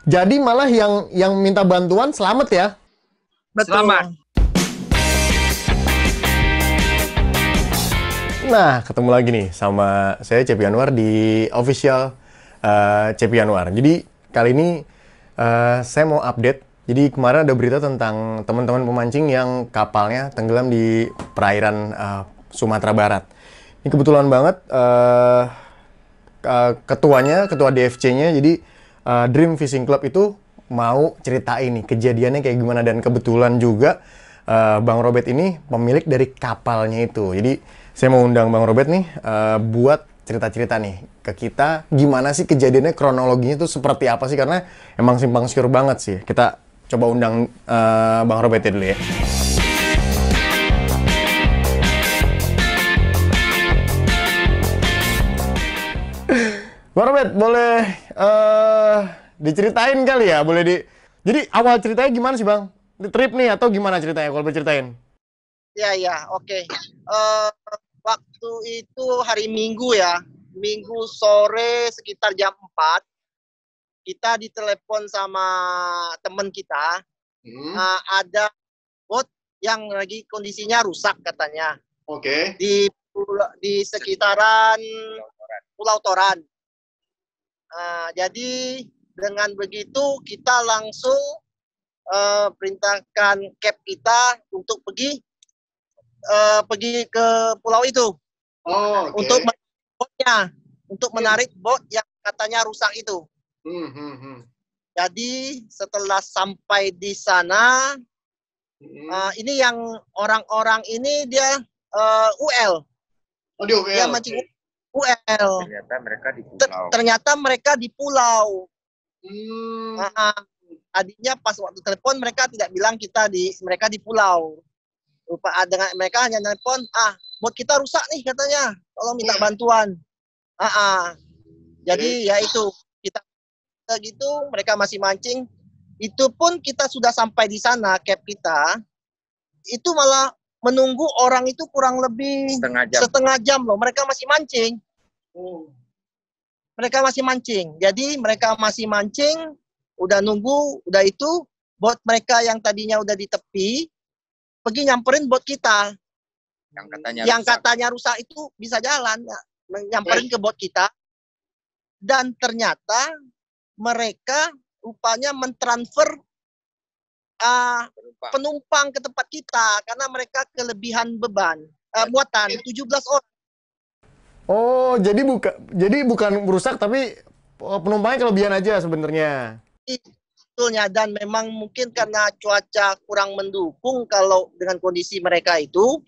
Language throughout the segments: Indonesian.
Jadi malah yang minta bantuan selamat ya? Betul. Selamat. Nah, ketemu lagi nih sama saya Cepi Anwar di official Cepi Anwar. Jadi kali ini saya mau update. Jadi kemarin ada berita tentang teman-teman pemancing yang kapalnya tenggelam di perairan Sumatera Barat. Ini kebetulan banget ketua DFC-nya, jadi Dream Fishing Club itu mau ceritain nih kejadiannya kayak gimana, dan kebetulan juga Bang Robert ini pemilik dari kapalnya itu. Jadi saya mau undang Bang Robert nih buat cerita-cerita nih ke kita gimana sih kejadiannya, kronologinya tuh seperti apa sih, karena emang simpang siur banget sih. Kita coba undang Bang Robert ya dulu ya. Bang Robert, boleh diceritain kali ya? Jadi awal ceritanya gimana sih Bang? Di trip nih atau gimana ceritanya kalau boleh ceritain? Ya, oke. Waktu itu hari Minggu ya. Minggu sore sekitar jam 4, kita ditelepon sama teman kita. Ada bot yang lagi kondisinya rusak katanya. Oke. Di sekitaran Pulau Toran. Jadi dengan begitu kita langsung perintahkan cap kita untuk pergi ke pulau itu. Oh, oke. Untuk botnya, untuk menarik bot yang katanya rusak itu. Jadi setelah sampai di sana, ini yang orang-orang ini dia UL. Oh, di UL. Dia mancing UL. Ternyata mereka di pulau. Tadinya pas waktu telepon mereka tidak bilang mereka di pulau. Dengan mereka hanya telepon, bot kita rusak nih katanya, tolong minta bantuan. Jadi ya itu, kita gitu, mereka masih mancing. Itu pun kita sudah sampai di sana, cap kita itu malah menunggu orang itu kurang lebih setengah jam loh. Mereka masih mancing. Jadi mereka masih mancing, udah nunggu, udah itu bot mereka yang tadinya udah di tepi pergi nyamperin bot kita yang katanya rusak itu bisa jalan, nyamperin ke bot kita, dan ternyata mereka rupanya mentransfer penumpang ke tempat kita karena mereka kelebihan beban muatan 17 orang. Oh, jadi bukan rusak tapi penumpangnya kelebihan aja sebenarnya. Betulnya, dan memang mungkin karena cuaca kurang mendukung kalau dengan kondisi mereka itu,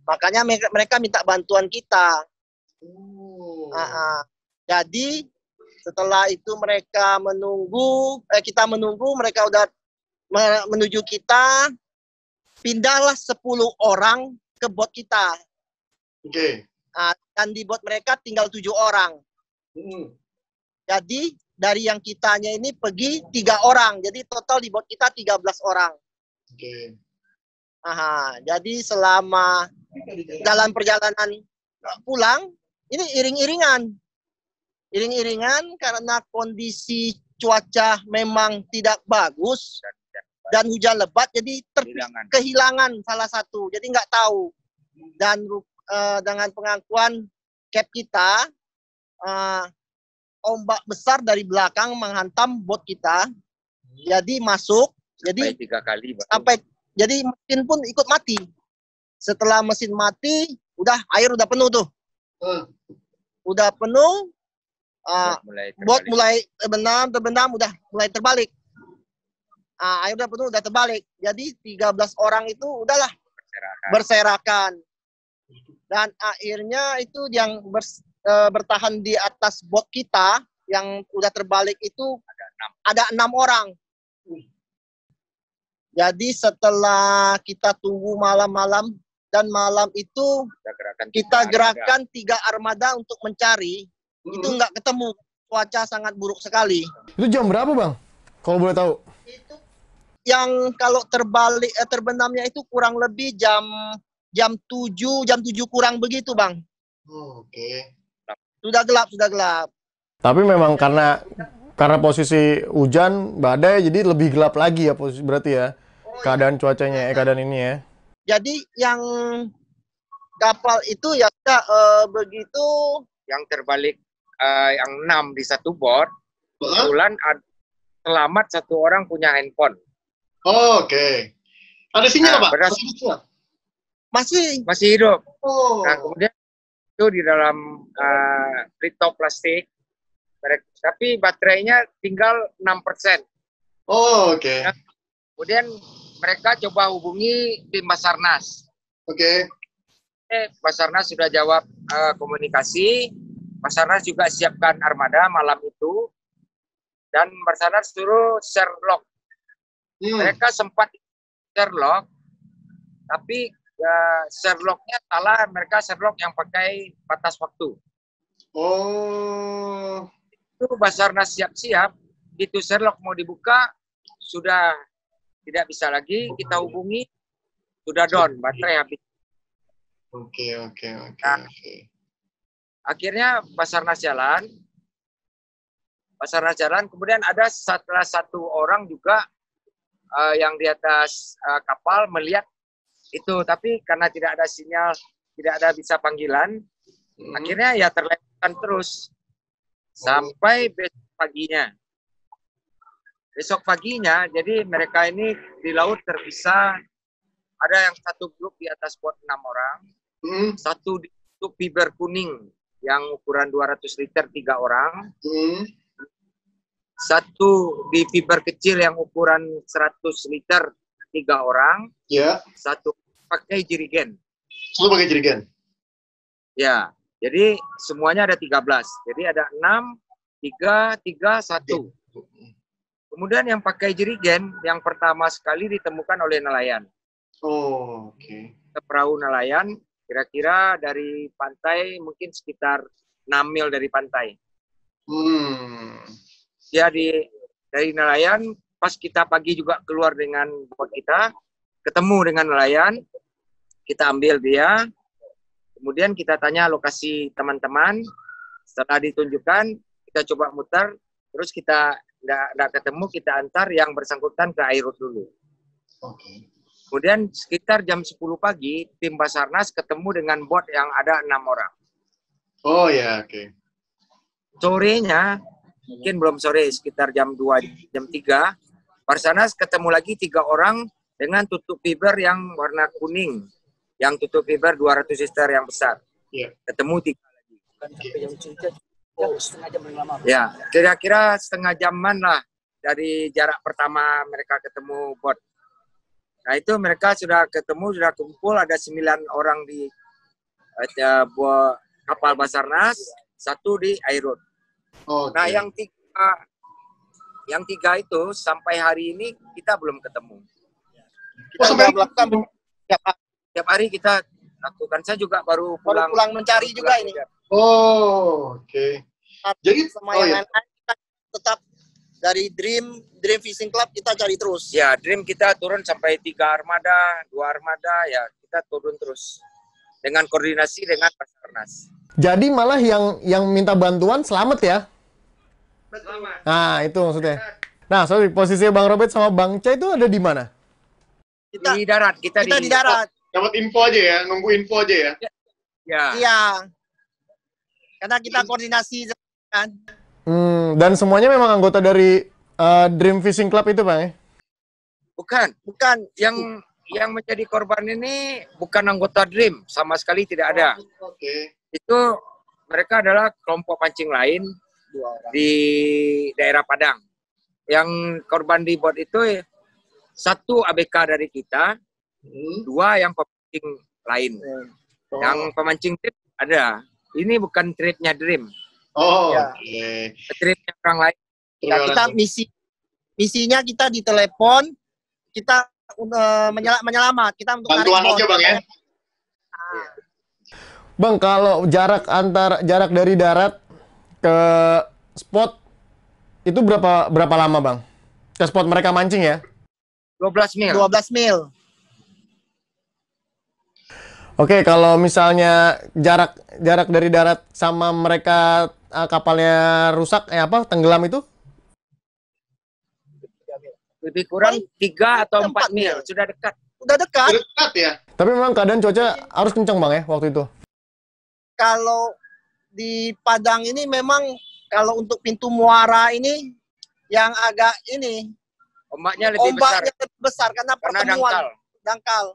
makanya mereka minta bantuan kita. Jadi setelah itu mereka kita menunggu, mereka udah menuju kita, pindahlah 10 orang ke bot kita. Oke. Dan di bot mereka tinggal 7 orang. Jadi dari yang kitanya ini pergi 3 orang. Jadi total di bot kita 13 orang. Oke. Jadi selama dalam perjalanan pulang, ini iring-iringan karena kondisi cuaca memang tidak bagus dan hujan lebat, jadi kehilangan salah satu, jadi nggak tahu. Dan dengan pengakuan cap kita, ombak besar dari belakang menghantam bot kita, jadi masuk, jadi 3 kali jadi mesin pun ikut mati. Setelah mesin mati, air udah penuh tuh. Udah penuh, bot mulai terbenam, udah mulai terbalik. Air udah penuh, udah terbalik. Jadi 13 orang itu udahlah berserakan. Dan akhirnya itu yang bertahan di atas bot kita yang udah terbalik itu ada 6 orang. Jadi setelah kita tunggu malam-malam, dan malam itu kita gerakan 3 armada untuk mencari, itu nggak ketemu. Cuaca sangat buruk sekali. Itu jam berapa Bang? Kalau boleh tahu. Itu yang kalau terbenamnya itu kurang lebih jam 7 kurang begitu Bang. Oke. Sudah gelap. Tapi memang karena Karena posisi hujan, badai, jadi lebih gelap lagi ya posisi berarti ya. Keadaan cuacanya, keadaan ini ya. Jadi yang kapal itu ya sudah, begitu yang terbalik, yang 6 di satu board, kebetulan selamat satu orang punya handphone. Oh, oke. Ada sinyal, Pak? Masih hidup. Oh. Nah, kemudian itu di dalam top plastik, tapi baterainya tinggal 6%. Oh, oke. Nah, kemudian mereka coba hubungi tim Basarnas. Oke. Basarnas sudah jawab komunikasi. Basarnas juga siapkan armada malam itu. Dan Basarnas suruh share log. Mereka sempat share log, tapi share lognya salah. Mereka share log yang pakai batas waktu. Oh. Itu Basarnas siap-siap. Itu share log mau dibuka, sudah tidak bisa lagi. Kita hubungi, sudah down, baterai habis. Oke. Nah, akhirnya Basarnas jalan, kemudian ada salah satu orang juga yang di atas kapal melihat itu, tapi karena tidak ada sinyal, tidak ada bisa panggilan, akhirnya ya terlewatkan terus sampai besok paginya. Jadi mereka ini di laut terpisah, ada yang satu grup di atas boat 6 orang, satu di fiber kuning yang ukuran 200 liter 3 orang, satu di fiber kecil yang ukuran 100 liter 3 orang, satu pakai jirigen. Ya, jadi semuanya ada 13. Jadi ada 6, 3, 3, 1. Kemudian yang pakai jirigen yang pertama sekali ditemukan oleh nelayan. Oh, oke. Perahu nelayan kira-kira dari pantai mungkin sekitar 6 mil dari pantai. Ya dari nelayan, pas kita pagi juga keluar dengan boat kita, ketemu dengan nelayan, kita ambil dia, kemudian kita tanya lokasi teman-teman, setelah ditunjukkan, kita coba muter, terus kita nggak ketemu, kita antar yang bersangkutan ke Airut dulu. Oke. Kemudian sekitar jam 10 pagi, tim Basarnas ketemu dengan bot yang ada 6 orang. Oh ya, oke. Sorenya, mungkin belum sore, sekitar jam 2, jam 3, Basarnas ketemu lagi 3 orang dengan tutup fiber yang warna kuning. Yang tutup fiber 200 liter yang besar. Ketemu 3 lagi. Ya, kira-kira setengah jaman lah dari jarak pertama mereka ketemu bot. Nah itu mereka sudah ketemu, sudah kumpul, ada 9 orang di kapal Basarnas, 1 di Airut. Nah yang tiga itu sampai hari ini kita belum ketemu. Kita sudah melakukan tiap hari kita lakukan. Saya juga baru pulang mencari juga ini. Oh, oke. Jadi sama yang lain kita tetap dari Dream Fishing Club kita cari terus. Ya, Dream kita turun sampai 3 armada, 2 armada, ya kita turun terus dengan koordinasi dengan Basarnas. Jadi malah yang minta bantuan selamat ya? Selamat. Nah, itu maksudnya. Nah, sorry, posisi Bang Robert sama Bang Ca itu ada di mana? Kita di darat, kita di darat. Dapat info aja ya, nunggu info aja ya. Ya. Iya. Karena kita koordinasi kan. Dan semuanya memang anggota dari Dream Fishing Club itu, Bang ya? Bukan. Yang menjadi korban ini bukan anggota Dream, sama sekali tidak ada. Oke. Itu mereka adalah kelompok pancing lain di daerah Padang. Yang korban di bot itu 1 ABK dari kita, 2 yang pemancing lain. Yang pemancing trip ada. Ini bukan tripnya Dream. Oh, ya. Oke. Tripnya orang lain. Ya, kita misinya kita ditelepon, kita menyelamat, kita untuk bantuan aja Bang ya. Bang, kalau jarak dari darat ke spot itu berapa lama, Bang? Ke spot mereka mancing ya? 12 mil. 12 mil. Oke, kalau misalnya jarak dari darat sama mereka kapalnya rusak, tenggelam itu Lebih kurang 3 atau 4 4 mil, mil. sudah dekat. Udah dekat. Dekat ya. Tapi memang keadaan cuaca harus kencang Bang ya waktu itu. Kalau di Padang ini memang kalau untuk pintu muara ini yang agak ini Ombaknya lebih ombaknya besar lebih besar karena karena pertemuan dangkal. dangkal.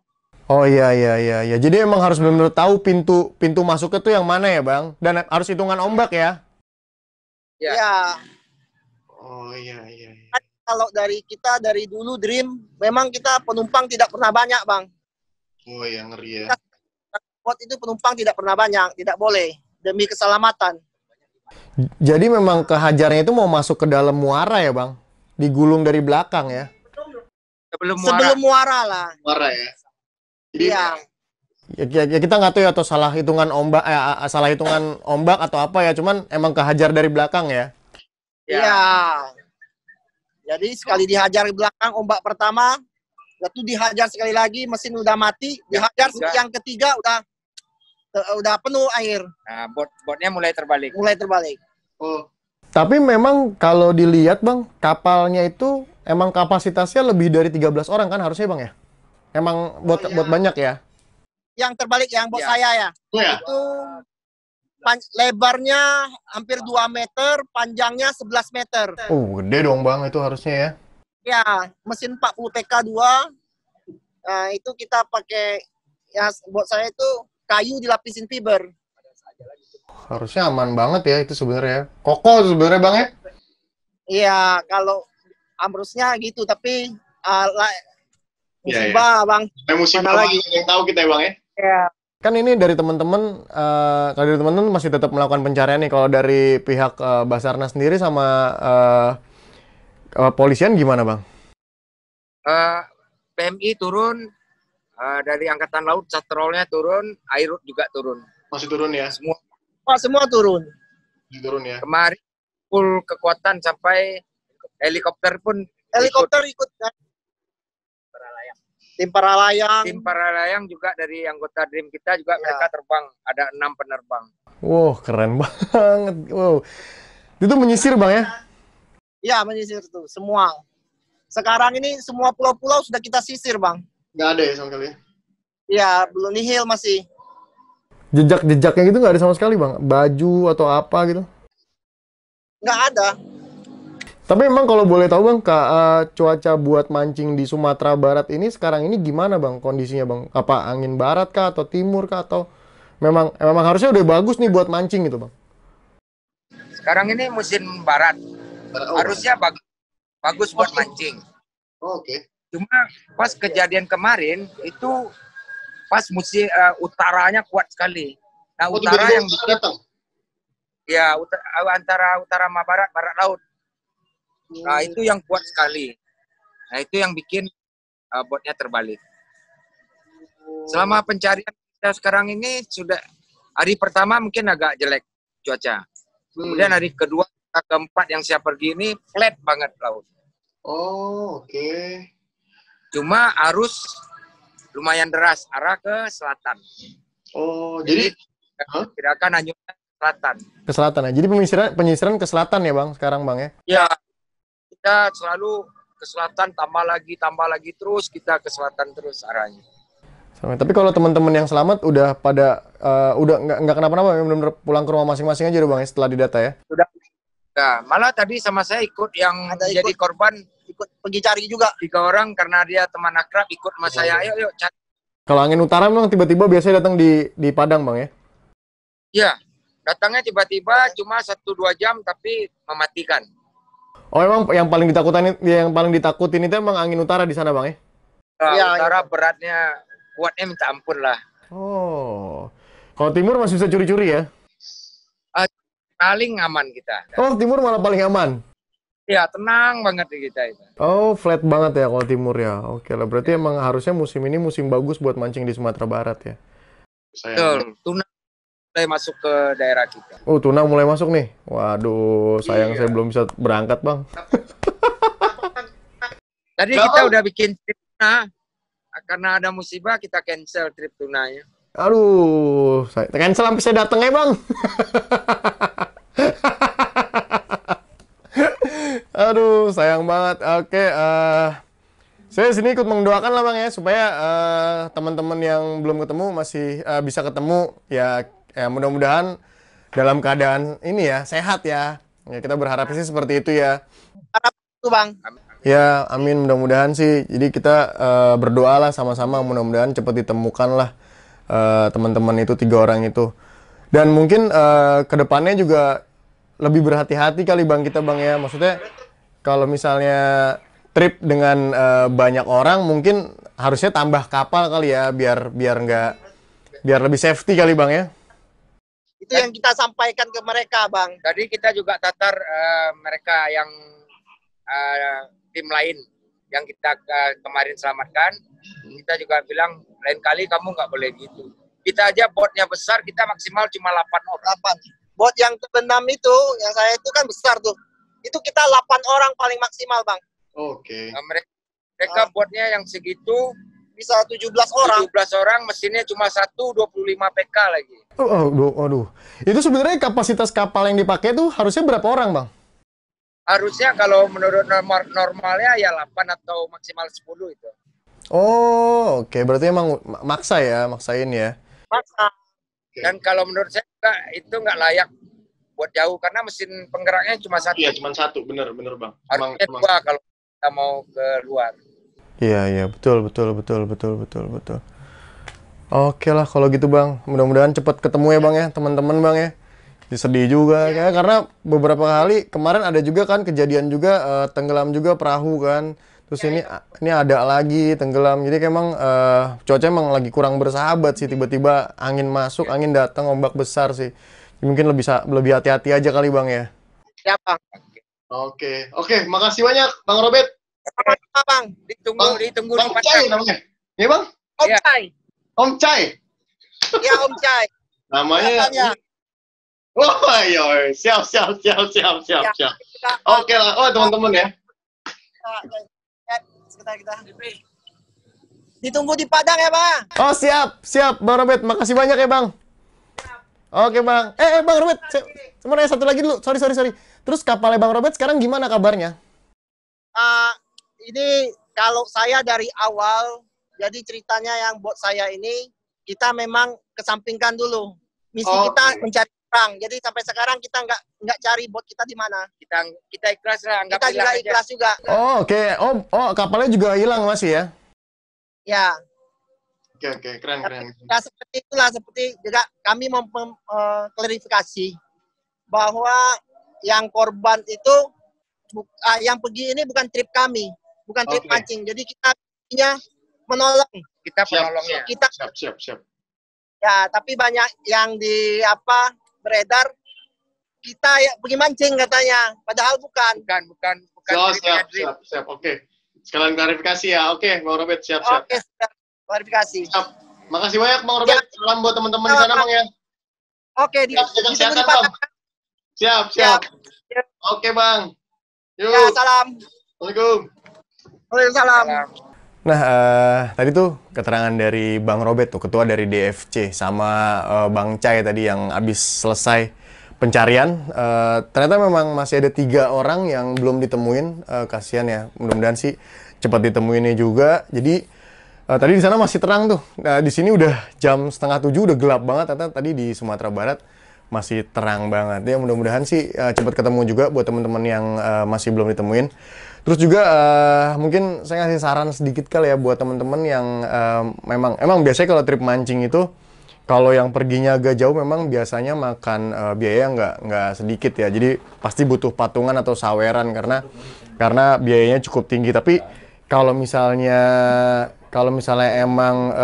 Oh iya iya iya iya. Jadi emang harus benar-benar tahu pintu masuknya tuh yang mana ya, Bang? Dan harus hitungan ombak ya. Ya. Ya. Oh iya iya. Iya. Kalau dari kita dari dulu Dream, memang kita penumpang tidak pernah banyak, Bang. Oh iya ngeri ya. Buat itu penumpang tidak pernah banyak, tidak boleh demi keselamatan. Jadi memang kehajarnya itu mau masuk ke dalam muara ya, Bang? Digulung dari belakang ya. Sebelum muara lah. Marah ya. Jadi Iya. Ya kita nggak tahu ya atau salah hitungan ombak salah hitungan ombak atau apa ya, cuman emang kehajar dari belakang ya. Iya. Jadi sekali dihajar di belakang ombak pertama, lalu dihajar sekali lagi mesin udah mati, dihajar yang ketiga udah penuh air, Nah, botnya mulai terbalik. oh Tapi memang kalau dilihat Bang, kapalnya itu emang kapasitasnya lebih dari 13 orang kan harusnya Bang ya? Emang buat banyak ya? Yang terbalik yang bos Ya. saya ya. oh ya. Itu lebarnya hampir 2 meter, panjangnya 11 meter. Gede dong Bang itu harusnya ya. Ya, mesin 40 PK2. Nah, itu kita pakai ya buat saya itu kayu dilapisin fiber. Harusnya aman banget ya itu sebenarnya. Kokoh sebenarnya Bang ya. Iya, kalau ambrusnya gitu, tapi Iya, musibah, Bang. Musibah Mana lagi yang tahu kita ya Bang ya. Ya. Kan ini dari teman-teman, kalau dari teman-teman masih tetap melakukan pencarian nih. Kalau dari pihak Basarnas sendiri sama polisian gimana Bang? PMI turun, dari Angkatan Laut, Satrolnya turun, Airut juga turun. Masih turun ya. Semua turun. Masih turun ya. Kemarin full kekuatan sampai helikopter pun Helikopter ikut kan? Tim Paralayang. Tim Paralayang juga dari anggota Dream kita juga mereka terbang. Ada 6 penerbang. Wow, keren banget. Wow. Itu menyisir Bang ya? Ya, menyisir tuh semua. Sekarang ini semua pulau-pulau sudah kita sisir, Bang. Nggak ada ya sama sekali. Ya, belum nihil masih. Jejak-jejaknya gitu nggak ada sama sekali Bang? Baju atau apa gitu? Nggak ada. Tapi emang kalau boleh tahu Bang, cuaca buat mancing di Sumatera Barat ini sekarang ini gimana Bang kondisinya Bang? Apa angin barat kah atau timur kah atau memang harusnya udah bagus nih buat mancing gitu Bang? Sekarang ini musim barat. Harusnya bagus buat mancing. Oh, oke. Cuma pas kejadian kemarin itu pas musim utaranya kuat sekali. Nah, utara yang bikin datang. ya antara utara sama barat laut. Nah, itu yang kuat sekali. Nah, itu yang bikin botnya terbalik. Selama pencarian kita sekarang ini sudah hari pertama mungkin agak jelek cuaca. Kemudian hari kedua, keempat yang siap pergi ini flat banget laut. Oh, oke. Cuma arus lumayan deras arah ke selatan. Oh, jadi tidak akan hanyut ke selatan. Ke selatan ya. Jadi penyisiran ke selatan ya Bang sekarang Bang ya? Ya, kita selalu ke selatan tambah lagi terus kita ke selatan terus arahnya. Tapi kalau teman-teman yang selamat udah pada udah nggak kenapa-napa, benar-benar pulang ke rumah masing-masing aja udah Bang ya setelah didata ya? Sudah. Nah, malah tadi sama saya ikut yang jadi korban, ikut pergi cari juga. 3 orang karena dia teman akrab ikut sama saya. Ayo cari. Kalau angin utara memang tiba-tiba biasanya datang di Padang Bang ya? Ya, datangnya tiba-tiba cuma 1-2 jam tapi mematikan. Oh emang yang paling ditakutin itu emang angin utara di sana Bang ya? Nah, Ya, utara beratnya kuatnya minta ampun lah. Oh, kalau timur masih bisa curi-curi ya? Paling aman kita. Oh, timur malah paling aman? Ya, tenang banget di kita itu. Oh, flat banget ya kalau timur ya. Oke lah, berarti emang harusnya musim ini musim bagus buat mancing di Sumatera Barat ya? Betul, tuna mulai masuk ke daerah kita. Oh, tuna mulai masuk nih? Waduh, sayang saya belum bisa berangkat Bang. Tadi kita udah bikin trip tuna, karena ada musibah kita cancel trip tunanya. Aduh, saya cancel sampai saya datang ya Bang. Aduh, sayang banget. Oke, saya sini ikut mendoakan lah Bang ya, supaya teman-teman yang belum ketemu masih bisa ketemu. Ya, ya mudah-mudahan dalam keadaan ini ya, sehat ya. Ya kita berharap sih seperti itu ya. Harap itu Bang. Ya, amin. Mudah-mudahan sih. Jadi kita berdoa lah sama-sama. Mudah-mudahan cepat ditemukan lah teman-teman itu, 3 orang itu. Dan mungkin kedepannya juga lebih berhati-hati kali Bang kita Bang ya. Maksudnya kalau misalnya trip dengan banyak orang, mungkin harusnya tambah kapal kali ya, biar lebih safety kali Bang ya. Itu yang kita sampaikan ke mereka Bang. Tadi kita juga tatar mereka yang tim lain yang kita kemarin selamatkan. Kita juga bilang lain kali kamu nggak boleh gitu. Kita aja botnya besar, kita maksimal cuma 8 orang. 8. Bot yang terbenam itu, yang saya itu kan besar tuh. Itu kita 8 orang paling maksimal Bang. Oke. Mereka botnya yang segitu Bisa 17 orang. 17 orang, mesinnya cuma 25 PK lagi. Aduh. Itu sebenarnya kapasitas kapal yang dipakai tuh harusnya berapa orang Bang? Harusnya kalau menurut normalnya ya 8 atau maksimal 10 itu. Oh, oke. Berarti emang maksain ya. Masa. Dan kalau menurut saya juga, itu nggak layak buat jauh karena mesin penggeraknya cuma 1. Iya, cuma 1, bener Bang. Harusnya 2 kalau kita mau ke luar. Iya, betul. Oke lah kalau gitu Bang. Mudah-mudahan cepat ketemu ya Bang ya, teman-teman Bang ya. Sedih juga ya, karena beberapa kali kemarin ada juga kan kejadian juga tenggelam juga perahu kan. Terus ini ada lagi tenggelam. Jadi emang cuaca emang lagi kurang bersahabat sih, tiba-tiba angin masuk, angin datang, ombak besar sih. Mungkin lebih hati-hati aja kali Bang ya. Ya Bang. Oke, makasih banyak Bang Robert. Sama Bang. Ditunggu Bang di Cai Padang. namanya. Iya Bang? Om Iya. Cai. Om Cai. Ya Om Cai. Namanya. Katanya. Oh, iya. Siap. Oke lah. Oh, teman-teman ya. Sebentar kita. Ditunggu di Padang ya Bang. Oh siap Bang Robert, makasih banyak ya Bang. Oke Bang. Bang Robert, saya mau nanya satu lagi dulu. Sorry. Terus kapalnya Bang Robert sekarang gimana kabarnya? Ini kalau saya dari awal, jadi ceritanya yang buat saya ini, kita memang kesampingkan dulu. Misi kita mencari orang. Jadi sampai sekarang kita nggak cari bot kita di mana. Kita ikhlas lah, anggap Kita juga hilang aja. ikhlas juga. Oh oke. Oh kapalnya juga hilang masih ya? Ya. Oke, keren. Ya seperti itulah, seperti juga kami klarifikasi bahwa yang korban itu yang pergi ini bukan trip kami, bukan trip mancing. Jadi kita punya menolong. Kita penolongnya. Kita Siap. ya, tapi banyak yang beredar kita ya pergi mancing katanya, padahal bukan. Bukan. Siap. Oke. Sekalian klarifikasi ya. Oke, Bang Robert, siap. Oke, sudah klarifikasi. Siap. Makasih banyak Bang Robert. Salam buat teman-teman di sana Bang ya. Oke, Jaga kesehatan Bang. Siap. Oke Bang. Yuk. Ya, salam. Assalamualaikum. Waalaikumsalam. Nah, tadi tuh keterangan dari Bang Robert tuh, ketua dari DFC, sama Bang Cai tadi yang habis selesai pencarian. Ternyata memang masih ada 3 orang yang belum ditemuin. Kasihan ya, mudah-mudahan sih cepat ditemuinnya juga. Jadi tadi di sana masih terang tuh. Nah, di sini udah jam 6:30 udah gelap banget. Ternyata tadi di Sumatera Barat masih terang banget. Ya mudah-mudahan sih cepat ketemu juga buat teman-teman yang masih belum ditemuin. Terus juga mungkin saya ngasih saran sedikit kali ya buat teman-teman yang memang biasanya kalau trip mancing itu kalau yang perginya agak jauh memang biasanya makan biaya nggak sedikit ya. Jadi pasti butuh patungan atau saweran karena biayanya cukup tinggi. Tapi kalau misalnya emang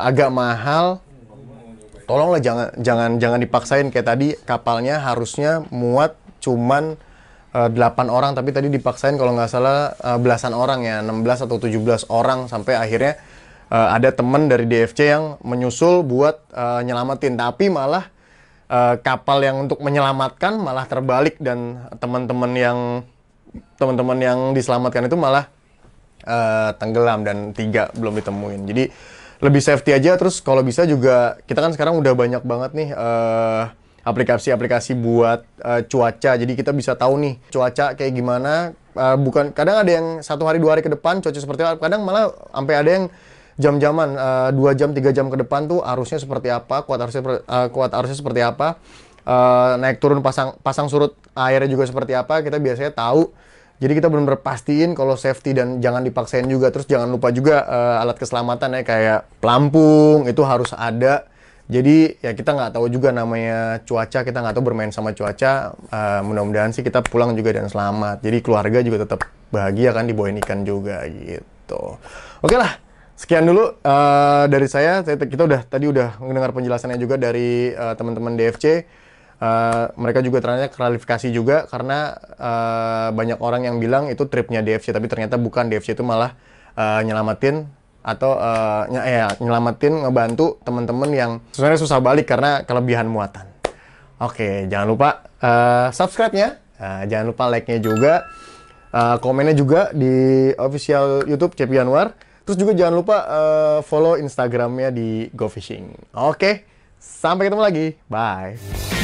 agak mahal, tolonglah jangan dipaksain. Kayak tadi kapalnya harusnya muat cuman 8 orang, tapi tadi dipaksain kalau nggak salah belasan orang ya, 16 atau 17 orang, sampai akhirnya ada teman dari DFC yang menyusul buat nyelamatin, tapi malah kapal yang untuk menyelamatkan malah terbalik, dan teman-teman yang diselamatkan itu malah tenggelam dan 3 belum ditemuin. Jadi lebih safety aja. Terus kalau bisa juga, kita kan sekarang udah banyak banget nih aplikasi-aplikasi buat cuaca. Jadi kita bisa tahu nih cuaca kayak gimana. Bukan, kadang ada yang 1 hari 2 hari ke depan cuaca seperti apa. Kadang malah sampai ada yang jam-jaman 2 jam 3 jam ke depan tuh arusnya seperti apa, kuat arusnya seperti apa, naik turun pasang surut airnya juga seperti apa. Kita biasanya tahu. Jadi kita benar-benar pastiin kalau safety dan jangan dipaksain juga. Terus jangan lupa juga alat keselamatan ya, kayak pelampung itu harus ada. Jadi ya kita nggak tahu juga namanya cuaca, kita nggak tahu bermain sama cuaca. Mudah-mudahan sih kita pulang juga dan selamat. Jadi keluarga juga tetap bahagia kan, dibawain ikan juga gitu. Oke lah, sekian dulu dari saya. Kita tadi udah mendengar penjelasannya juga dari teman-teman DFC. Mereka juga ternyata klarifikasi juga karena banyak orang yang bilang itu tripnya DFC, tapi ternyata bukan. DFC itu malah nyelamatin atau nyelamatin, ngebantu teman-teman yang sebenarnya susah balik karena kelebihan muatan. Oke, jangan lupa subscribe-nya, jangan lupa like-nya juga, komennya juga di official YouTube Cepi Anwar. Terus juga jangan lupa follow Instagram-nya di Go Fishing. Oke, sampai ketemu lagi. Bye.